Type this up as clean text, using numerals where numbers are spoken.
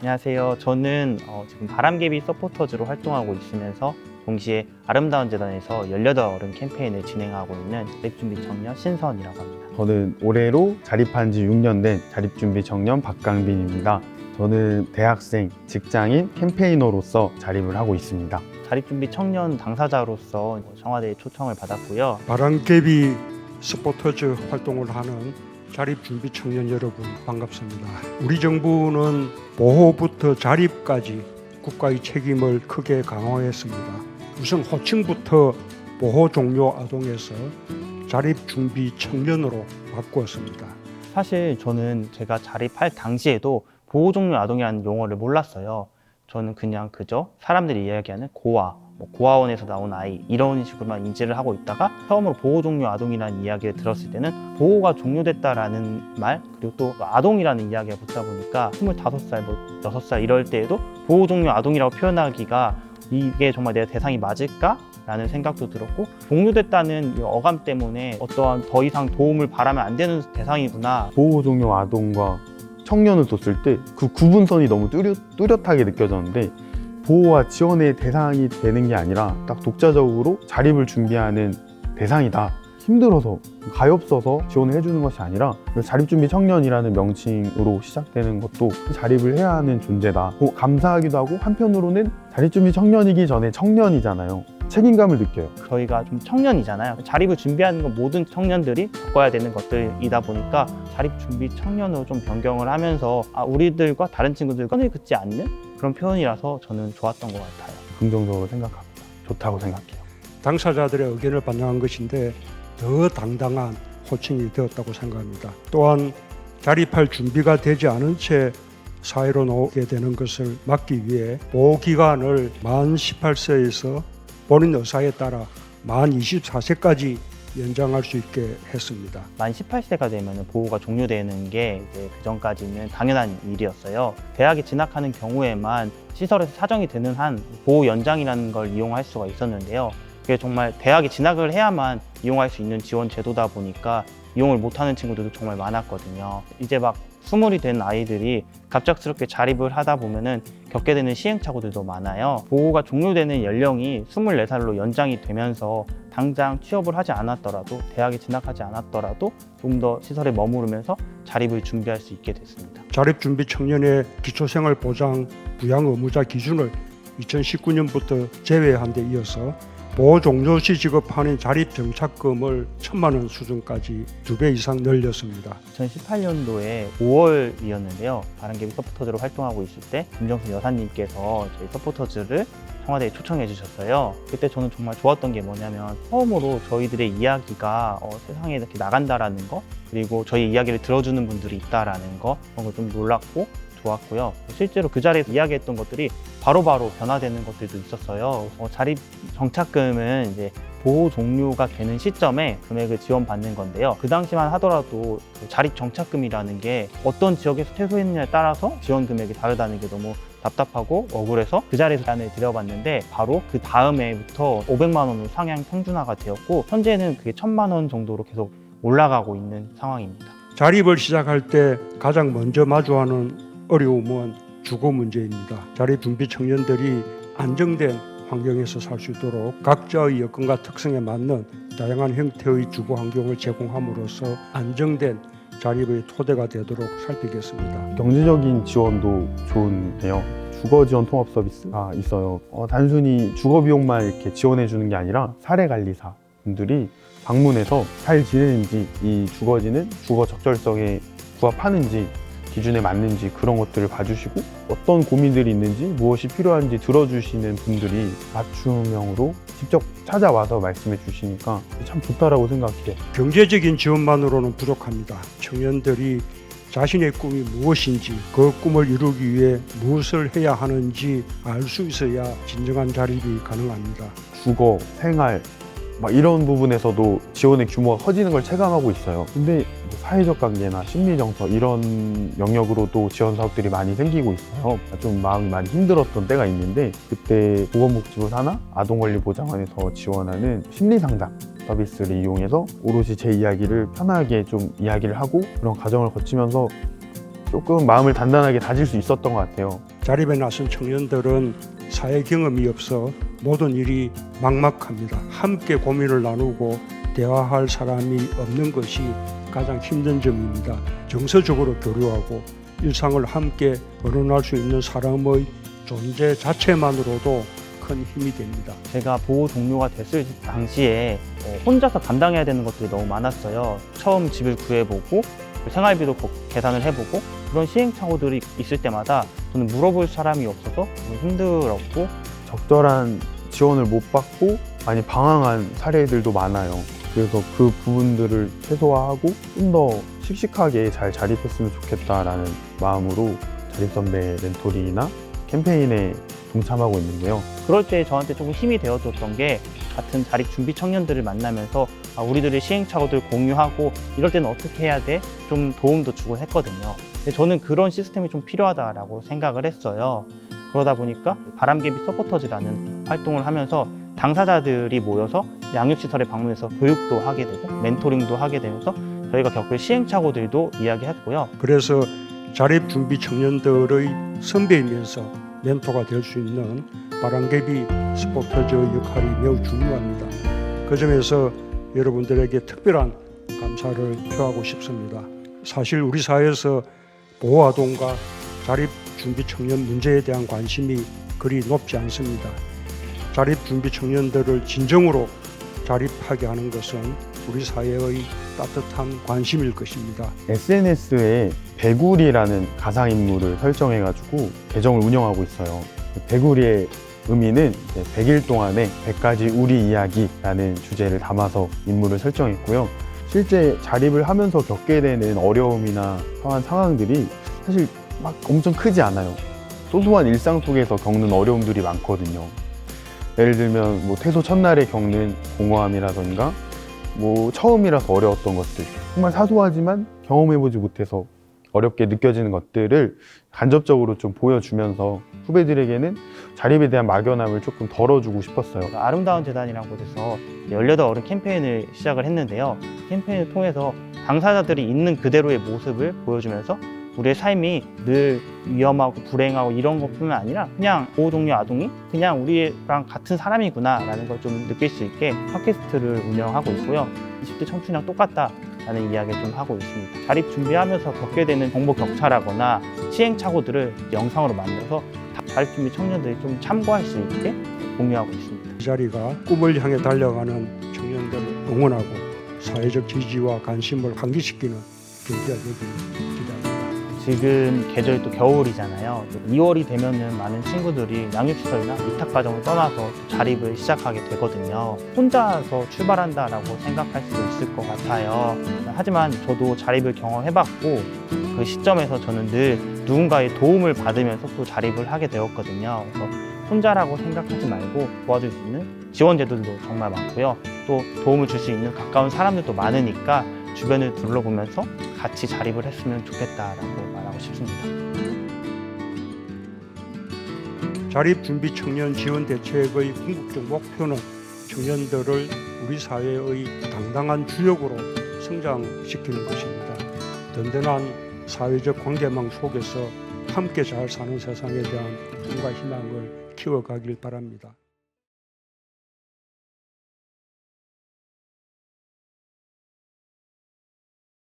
안녕하세요. 저는 지금 바람개비 서포터즈로 활동하고 있으면서 동시에 아름다운 재단에서 18어른 캠페인을 진행하고 있는 자립준비 청년 신선이라고 합니다. 저는 올해로 자립한 지 6년 된 자립준비 청년 박강빈입니다. 저는 대학생, 직장인, 캠페이너로서 자립을 하고 있습니다. 자립준비 청년 당사자로서 청와대의 초청을 받았고요. 바람개비 서포터즈 활동을 하는 자립준비 청년 여러분 반갑습니다. 우리 정부는 보호부터 자립까지 국가의 책임을 크게 강화했습니다. 우선 호칭부터 보호 종료 아동에서 자립준비 청년으로 바꾸었습니다. 사실 저는 제가 자립할 당시에도 보호종료 아동이라는 용어를 몰랐어요. 저는 그냥 그저 사람들이 이야기하는 고아, 고아원에서 나온 아이 이런 식으로만 인지를 하고 있다가 처음으로 보호종료 아동이라는 이야기를 들었을 때는 보호가 종료됐다라는 말, 그리고 또 아동이라는 이야기가 붙다 보니까 25살, 6살 이럴 때에도 보호종료 아동이라고 표현하기가 이게 정말 내 대상이 맞을까? 라는 생각도 들었고, 종료됐다는 이 어감 때문에 어떠한 더 이상 도움을 바라면 안 되는 대상이구나. 보호 종료 아동과 청년을 뒀을 때 그 구분선이 너무 뚜렷하게 느껴졌는데, 보호와 지원의 대상이 되는 게 아니라 딱 독자적으로 자립을 준비하는 대상이다. 힘들어서, 가엾어서 지원을 해주는 것이 아니라 자립준비 청년이라는 명칭으로 시작되는 것도 자립을 해야 하는 존재다. 감사하기도 하고, 한편으로는 자립준비 청년이기 전에 청년이잖아요. 책임감을 느껴요. 저희가 좀 청년이잖아요. 자립을 준비하는 건 모든 청년들이 겪어야 되는 것들이다 보니까 자립준비 청년으로 좀 변경을 하면서 우리들과 다른 친구들과 선을 긋지 않는 그런 표현이라서 저는 좋았던 것 같아요. 긍정적으로 생각합니다. 좋다고 생각해요. 당사자들의 의견을 반영한 것인데 더 당당한 호칭이 되었다고 생각합니다. 또한 자립할 준비가 되지 않은 채 사회로 나오게 되는 것을 막기 위해 보호기간을 만 18세에서 본인 의사에 따라 만 24세까지 연장할 수 있게 했습니다. 만 18세가 되면 보호가 종료되는 게 이제 그 전까지는 당연한 일이었어요. 대학에 진학하는 경우에만 시설에서 사정이 되는 한 보호 연장이라는 걸 이용할 수가 있었는데요. 그게 정말 대학에 진학을 해야만 이용할 수 있는 지원 제도다 보니까 이용을 못하는 친구들도 정말 많았거든요. 이제 막 20이 된 아이들이 갑작스럽게 자립을 하다 보면은 겪게 되는 시행착오들도 많아요. 보호가 종료되는 연령이 24살로 연장이 되면서 당장 취업을 하지 않았더라도, 대학에 진학하지 않았더라도 좀 더 시설에 머무르면서 자립을 준비할 수 있게 됐습니다. 자립준비 청년의 기초생활 보장 부양 의무자 기준을 2019년부터 제외한 데 이어서 보호 종료 시 지급하는 자립정착금을 1,000만 원 수준까지 2배 이상 늘렸습니다. 2018년도에 5월이었는데요. 바람개비 서포터즈로 활동하고 있을 때 김정순 여사님께서 저희 서포터즈를 청와대에 초청해 주셨어요. 그때 저는 정말 좋았던 게 뭐냐면, 처음으로 저희들의 이야기가 세상에 이렇게 나간다라는 거, 그리고 저희 이야기를 들어주는 분들이 있다라는 거, 그런 걸 좀 놀랐고 좋았고요. 실제로 그 자리에서 이야기했던 것들이 바로바로 변화되는 것들도 있었어요. 자립 정착금은 이제 보호 종료가 되는 시점에 금액을 지원받는 건데요. 그 당시만 하더라도 자립 정착금이라는 게 어떤 지역에서 퇴소했느냐에 따라서 지원 금액이 다르다는 게 너무 답답하고 억울해서 그 자리에서 제안을 드려봤는데, 바로 그 다음 해부터 500만 원으로 상향 평준화가 되었고, 현재는 그게 1,000만 원 정도로 계속 올라가고 있는 상황입니다. 자립을 시작할 때 가장 먼저 마주하는 어려움은 주거 문제입니다. 자립준비 청년들이 안정된 환경에서 살 수 있도록 각자의 여건과 특성에 맞는 다양한 형태의 주거 환경을 제공함으로써 안정된 자립의 토대가 되도록 살피겠습니다. 경제적인 지원도 좋은데요. 주거 지원 통합 서비스가 있어요. 단순히 주거 비용만 이렇게 지원해 주는 게 아니라 사례 관리사 분들이 방문해서 잘 지내는지, 이 주거지는 주거 적절성에 부합하는지, 기준에 맞는지 그런 것들을 봐주시고, 어떤 고민들이 있는지, 무엇이 필요한지 들어주시는 분들이 맞춤형으로 직접 찾아와서 말씀해 주시니까 참 좋다라고 생각해요. 경제적인 지원만으로는 부족합니다. 청년들이 자신의 꿈이 무엇인지, 그 꿈을 이루기 위해 무엇을 해야 하는지 알 수 있어야 진정한 자립이 가능합니다. 주거, 생활 이런 부분에서도 지원의 규모가 커지는 걸 체감하고 있어요. 근데 사회적 관계나 심리 정서 이런 영역으로도 지원 사업들이 많이 생기고 있어요. 좀 마음이 많이 힘들었던 때가 있는데, 그때 보건복지부 산하 아동권리보장원에서 지원하는 심리상담 서비스를 이용해서 오롯이 제 이야기를 편하게 좀 이야기를 하고, 그런 과정을 거치면서 조금 마음을 단단하게 다질 수 있었던 것 같아요. 자립에 나선 청년들은 사회 경험이 없어 모든 일이 막막합니다. 함께 고민을 나누고 대화할 사람이 없는 것이 가장 힘든 점입니다. 정서적으로 교류하고 일상을 함께 거론할 수 있는 사람의 존재 자체만으로도 큰 힘이 됩니다. 제가 보호 동료가 됐을 당시에 혼자서 감당해야 되는 것들이 너무 많았어요. 처음 집을 구해보고 생활비도 계산을 해보고 그런 시행착오들이 있을 때마다 저는 물어볼 사람이 없어서 너무 힘들었고 적절한 지원을 못 받고 많이 방황한 사례들도 많아요. 그래서 그 부분들을 최소화하고 좀 더 씩씩하게 잘 자립했으면 좋겠다라는 마음으로 자립선배 멘토링이나 캠페인에 동참하고 있는데요. 그럴 때 저한테 조금 힘이 되어줬던 게 같은 자립 준비 청년들을 만나면서 우리들의 시행착오들 공유하고 이럴 때는 어떻게 해야 돼? 좀 도움도 주곤 했거든요. 근데 저는 그런 시스템이 좀 필요하다라고 생각을 했어요. 그러다 보니까 바람개비 서포터즈라는 활동을 하면서 당사자들이 모여서 양육시설에 방문해서 교육도 하게 되고 멘토링도 하게 되면서 저희가 겪을 시행착오들도 이야기했고요. 그래서 자립 준비 청년들의 선배이면서 멘토가 될 수 있는 바람개비 서포터즈의 역할이 매우 중요합니다. 그 점에서 여러분들에게 특별한 감사를 표하고 싶습니다. 사실 우리 사회에서 보호아동과 자립 준비 청년 문제에 대한 관심이 그리 높지 않습니다. 자립 준비 청년들을 진정으로 자립하게 하는 것은 우리 사회의 따뜻한 관심일 것입니다. SNS에 배구리라는 가상인물을 설정해가지고 계정을 운영하고 있어요. 배구리의 의미는 100일 동안의 100가지 우리 이야기라는 주제를 담아서 인물을 설정했고요. 실제 자립을 하면서 겪게 되는 어려움이나 처한 상황들이 사실 막 엄청 크지 않아요. 소소한 일상 속에서 겪는 어려움들이 많거든요. 예를 들면 퇴소 첫날에 겪는 공허함이라던가 처음이라서 어려웠던 것들, 정말 사소하지만 경험해보지 못해서 어렵게 느껴지는 것들을 간접적으로 좀 보여주면서 후배들에게는 자립에 대한 막연함을 조금 덜어주고 싶었어요. 아름다운 재단이라는 곳에서 18 어른 캠페인을 시작을 했는데요. 캠페인을 통해서 당사자들이 있는 그대로의 모습을 보여주면서 우리의 삶이 늘 위험하고 불행하고 이런 것뿐만 아니라 그냥 보호동료 아동이 그냥 우리랑 같은 사람이구나 라는 걸 좀 느낄 수 있게 팟캐스트를 운영하고 있고요. 20대 청춘이랑 똑같다 라는 이야기를 좀 하고 있습니다. 자립 준비하면서 겪게 되는 정보 격차라거나 시행착오들을 영상으로 만들어서 자립 준비 청년들이 좀 참고할 수 있게 공유하고 있습니다. 이 자리가 꿈을 향해 달려가는 청년들을 응원하고 사회적 지지와 관심을 환기시키는 계기가 되기를 기대합니다. 지금 계절이 또 겨울이잖아요. 2월이 되면은 많은 친구들이 양육시설이나 위탁가정을 떠나서 자립을 시작하게 되거든요. 혼자서 출발한다라고 생각할 수도 있을 것 같아요. 하지만 저도 자립을 경험해봤고 그 시점에서 저는 늘 누군가의 도움을 받으면서 또 자립을 하게 되었거든요. 그래서 혼자라고 생각하지 말고 도와줄 수 있는 지원제도도 정말 많고요. 또 도움을 줄 수 있는 가까운 사람들도 많으니까 주변을 둘러보면서 같이 자립을 했으면 좋겠다라고 말하고 싶습니다. 자립 준비 청년 지원 대책의 궁극적 목표는 청년들을 우리 사회의 당당한 주역으로 성장시키는 것입니다. 든든한 사회적 관계망 속에서 함께 잘 사는 세상에 대한 꿈과 희망을 키워가길 바랍니다.